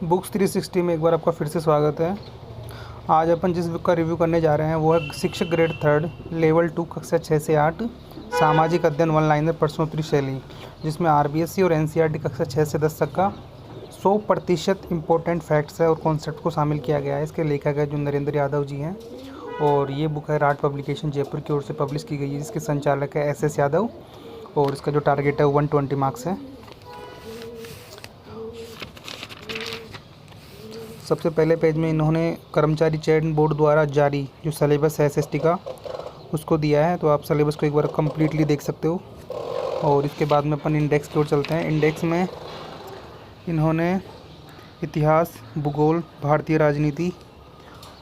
Books 360 में एक बार आपका फिर से स्वागत है। आज अपन जिस बुक का रिव्यू करने जा रहे हैं वो है शिक्षक ग्रेड 3 लेवल 2 कक्षा 6 से 8 सामाजिक अध्ययन वन लाइनर प्रश्नोत्तरी शैली, जिसमें आरबीएससी और एनसीईआरटी कक्षा 6 से 10 तक का 100% इम्पोर्टेंट फैक्ट्स है और कॉन्सेप्ट को शामिल किया गया है। इसके लेखक है जो नरेंद्र यादव जी हैं और ये बुक है राज पब्लिकेशन जयपुर की ओर से पब्लिश की गई है, जिसके संचालक है एस यादव और इसका जो टारगेट है 120 मार्क्स है। सबसे पहले पेज में इन्होंने कर्मचारी चयन बोर्ड द्वारा जारी जो सिलेबस है एसएसटी का उसको दिया है, तो आप सिलेबस को एक बार कम्प्लीटली देख सकते हो। और इसके बाद में अपन इंडेक्स की ओर चलते हैं। इंडेक्स में इन्होंने इतिहास, भूगोल, भारतीय राजनीति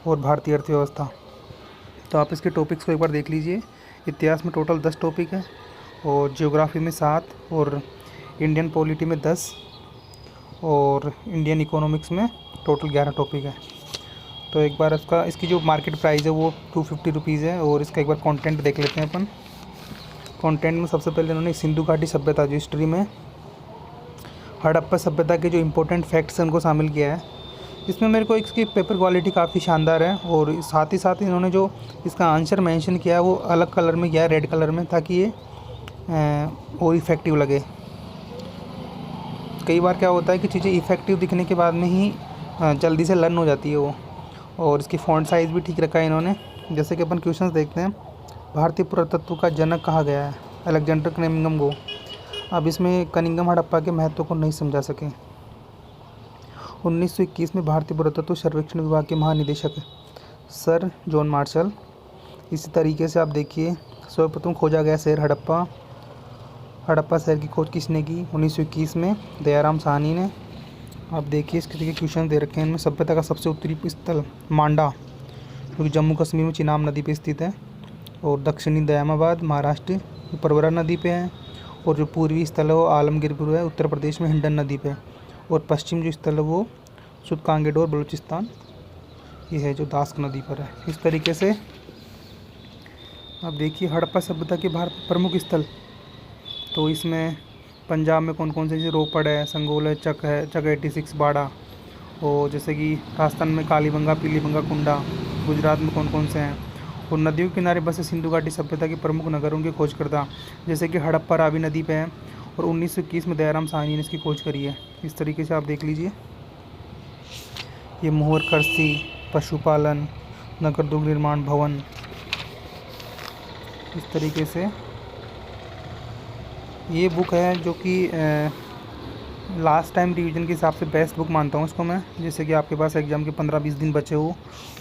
और भारतीय अर्थव्यवस्था, तो आप इसके टॉपिक्स को एक बार देख लीजिए। इतिहास में टोटल 10 टॉपिक है और ज्योग्राफी में 7 और इंडियन पॉलिटी में 10 और इंडियन इकोनॉमिक्स में टोटल 11 टॉपिक है। तो एक बार इसकी जो मार्केट प्राइस है वो 250 रुपीज़ है। और इसका एक बार कंटेंट देख लेते हैं अपन। कंटेंट में सबसे पहले इन्होंने सिंधु घाटी सभ्यता जो हिस्ट्री में हड़प्पा सभ्यता के जो इम्पोर्टेंट फैक्ट्स हैं उनको शामिल किया है। इसमें मेरे को इसकी पेपर क्वालिटी काफ़ी शानदार है और साथ ही साथ इन्होंने जो इसका आंसर मेंशन किया है वो अलग कलर में किया है, रेड कलर में, ताकि ये और इफ़ेक्टिव लगे। कई बार क्या होता है कि चीज़ें इफ़ेक्टिव दिखने के बाद में ही जल्दी से लर्न हो जाती है वो। और इसकी फ़ॉन्ट साइज़ भी ठीक रखा है इन्होंने। जैसे कि अपन क्वेश्चंस देखते हैं, भारतीय पुरातत्व का जनक कहा गया है, अलेक्जेंडर कनिंघम को। अब इसमें कनिंघम हड़प्पा के महत्व को नहीं समझा सके। 1921 में भारतीय पुरातत्व सर्वेक्षण विभाग के महानिदेशक सर जॉन मार्शल। इसी तरीके से आप देखिए, सर्वप्रथम खोजा गया शहर हड़प्पा। हड़प्पा शहर की खोज किसने की? 1921 में दयाराम साहनी ने। आप देखिए इसके लिए क्वेश्चन दे रखे हैं इनमें। सभ्यता का सबसे उत्तरी स्थल मांडा, जो कि जम्मू कश्मीर में चिनाब नदी पे स्थित है। और दक्षिणी दयामाबाद महाराष्ट्र परवरा नदी पे है। और जो पूर्वी स्थल है वो आलमगीरपुर है उत्तर प्रदेश में हिंडन नदी पे। और पश्चिम जो स्थल है वो सुदकांगेडोर बलूचिस्तान ये है जो दास्क नदी पर है। इस तरीके से आप देखिए हड़प्पा सभ्यता के भारत प्रमुख स्थल, तो इसमें पंजाब में कौन कौन से, जैसे रोपड़ है, संगोल है, चक 86 बाड़ा। और जैसे कि राजस्थान में कालीबंगा, पीलीबंगा, कुंडा। गुजरात में कौन कौन से हैं। और नदियों के किनारे बसे सिंधु घाटी सभ्यता के प्रमुख नगरों की खोजकर्ता, जैसे कि हड़प्पा रावी नदी पे है और 1921 में दयाराम साहनी ने इसकी खोज करी है। इस तरीके से आप देख लीजिए। ये मोहर कृषि, पशुपालन, नगर दुर्ग निर्माण भवन, इस तरीके से ये बुक है जो कि लास्ट टाइम रिवीजन के हिसाब से बेस्ट बुक मानता हूँ इसको मैं। जैसे कि आपके पास एग्ज़ाम के 15-20 दिन बचे हो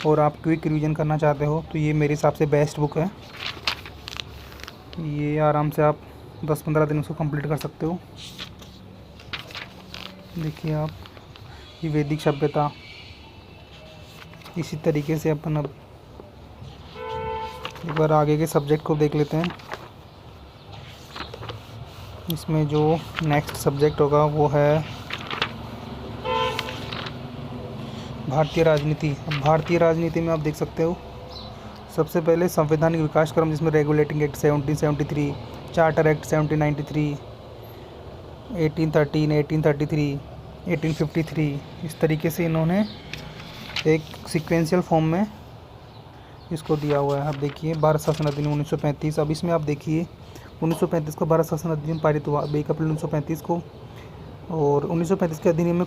और आप क्विक रिवीजन करना चाहते हो तो ये मेरे हिसाब से बेस्ट बुक है। ये आराम से आप 10-15 दिन उसको कंप्लीट कर सकते हो। देखिए आप, ये वैदिक सभ्यता। इसी तरीके से अपन अब एक बार आगे के सब्जेक्ट को देख लेते हैं। इसमें जो नेक्स्ट सब्जेक्ट होगा वो है भारतीय राजनीति। अब भारतीय राजनीति में आप देख सकते हो सबसे पहले संवैधानिक विकास क्रम, जिसमें रेगुलेटिंग एक्ट 1773, चार्टर एक्ट 1793, 1813, 1833, 1853। इस तरीके से इन्होंने एक सिक्वेंशियल फॉर्म में इसको दिया हुआ है। अब देखिए भारत शासन अधिनियम 1935। अब इसमें आप देखिए 1935 का भारत शासन अधिनियम पारित हुआ 1 अप्रैल 1935 को। और 1935 के अधिनियम में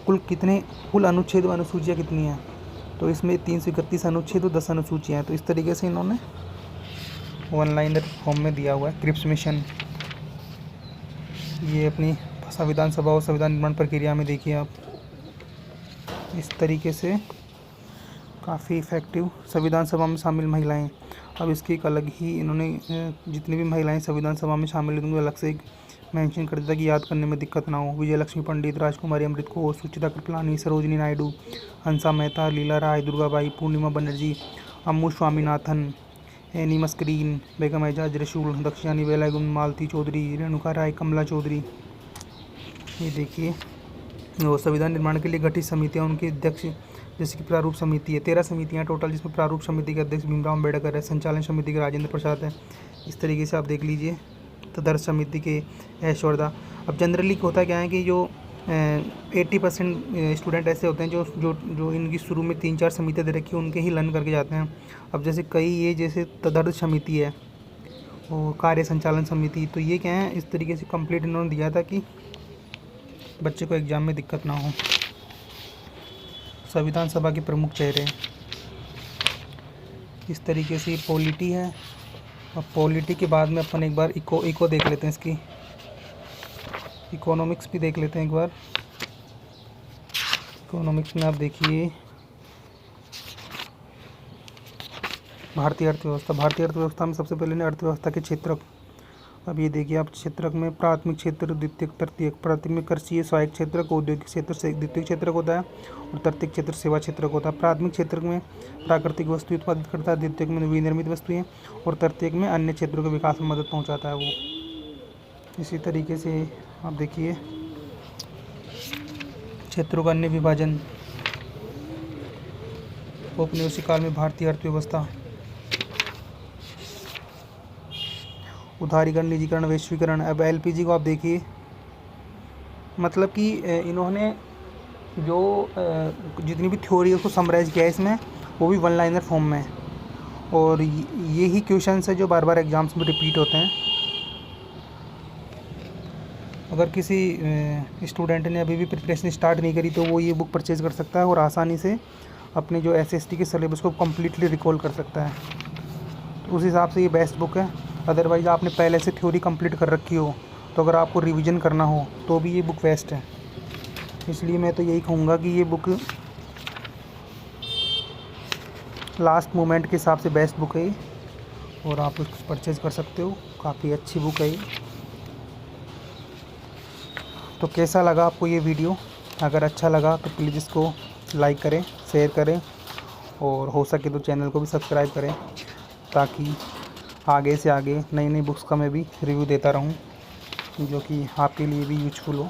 कुल अनुच्छेद व अनुसूचियाँ कितनी हैं? तो इसमें 331 अनुच्छेद और 10 अनुसूचियाँ हैं। तो इस तरीके से इन्होंने वन लाइनर फॉर्म में दिया हुआ है। क्रिप्स मिशन, ये अपनी संविधान सभा और संविधान निर्माण प्रक्रिया में देखिए आप। इस तरीके से काफ़ी इफ़ेक्टिव संविधान सभा में शामिल महिलाएं। अब इसकी एक अलग ही इन्होंने जितनी भी महिलाएं संविधान सभा में शामिल हैं उनको अलग से एक मेंशन कर दिया कि याद करने में दिक्कत ना हो। विजयलक्ष्मी पंडित, राजकुमारी अमृत कौर, सुचिता कृपलानी, सरोजिनी नायडू, हंसा मेहता, लीला राय, दुर्गाबाई, पूर्णिमा बनर्जी, अम्मू स्वामीनाथन, एनी मस्करीन, बेगम एजाज रसूल, दक्षिणानी बेलागुन, मालती चौधरी, रेणुका राय, कमला चौधरी। ये देखिए वो संविधान निर्माण के लिए गठित समितियाँ, उनके अध्यक्ष, जैसे कि प्रारूप समिति है 13 समितियाँ टोटल, जिसमें प्रारूप समिति के अध्यक्ष भीमराव अम्बेडकर है, संचालन समिति के राजेंद्र प्रसाद है। इस तरीके से आप देख लीजिए। तदर्थ समिति के ऐश्वर्या। अब जनरली होता क्या है कि जो 80% स्टूडेंट ऐसे होते हैं जो जो जो इनकी शुरू में 3-4 समितियाँ दे रखी है उनके ही लर्न करके जाते हैं। अब जैसे कई ये जैसे तदर्थ समिति है और कार्य संचालन समिति, तो ये क्या है, इस तरीके से कंप्लीट इन्होंने दिया था कि बच्चे को एग्ज़ाम में दिक्कत ना हो। संविधान सभा के प्रमुख चेहरे इस तरीके से पॉलिटी है। अब पॉलिटी के बाद में अपन एक बार इको देख लेते हैं, इसकी इकोनॉमिक्स भी देख लेते हैं एक बार। इकोनॉमिक्स में आप देखिए भारतीय अर्थव्यवस्था। भारतीय अर्थव्यवस्था में सबसे पहले अर्थव्यवस्था के क्षेत्रक। अब ये देखिए आप, क्षेत्रक में प्राथमिक क्षेत्र, द्वितीयक, तृतीयक। प्राथमिक कृषि सहायक क्षेत्रक, औद्योगिक क्षेत्र से द्वितीयक क्षेत्रक होता है, और तृतीयक क्षेत्र सेवा क्षेत्रक होता है। प्राथमिक क्षेत्रक में प्राकृतिक वस्तु उत्पादित करता है, द्वितीयक में विनिर्मित वस्तुएं, और तृतीयक में अन्य क्षेत्रों के विकास में मदद पहुँचाता है वो। इसी तरीके से आप देखिए क्षेत्रों का अन्य विभाजन। औपनिवेशिक काल में भारतीय अर्थव्यवस्था। उदारीकरण, निजीकरण, वैश्वीकरण। अब एलपीजी को आप देखिए, मतलब कि इन्होंने जो जितनी भी थ्योरी है उसको समराइज़ किया है इसमें, वो भी वन लाइनर फॉर्म में। और ये ही क्वेश्चंस है जो बार बार एग्जाम्स में रिपीट होते हैं। अगर किसी स्टूडेंट ने अभी भी प्रिपरेशन स्टार्ट नहीं करी तो वो ये बुक परचेज़ कर सकता है और आसानी से अपने जो एसएसटी के सिलेबस को कम्प्लीटली रिकॉल कर सकता है। तो उस हिसाब से ये बेस्ट बुक है। अदरवाइज़ आपने पहले से थ्योरी कंप्लीट कर रखी हो तो अगर आपको रिवीजन करना हो तो भी ये बुक बेस्ट है। इसलिए मैं तो यही कहूँगा कि ये बुक लास्ट मोमेंट के हिसाब से बेस्ट बुक है ये, और आप उसको परचेज़ कर सकते हो। काफ़ी अच्छी बुक है ये। तो कैसा लगा आपको ये वीडियो? अगर अच्छा लगा तो प्लीज़ इसको लाइक करें, शेयर करें, और हो सके तो चैनल को भी सब्सक्राइब करें, ताकि आगे से आगे नई नई बुक्स का मैं भी रिव्यू देता रहूं जो कि आपके लिए भी यूज़फुल हो।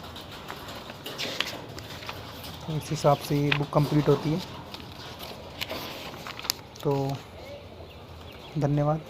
तो इस हिसाब से ये बुक कंप्लीट होती है। तो धन्यवाद।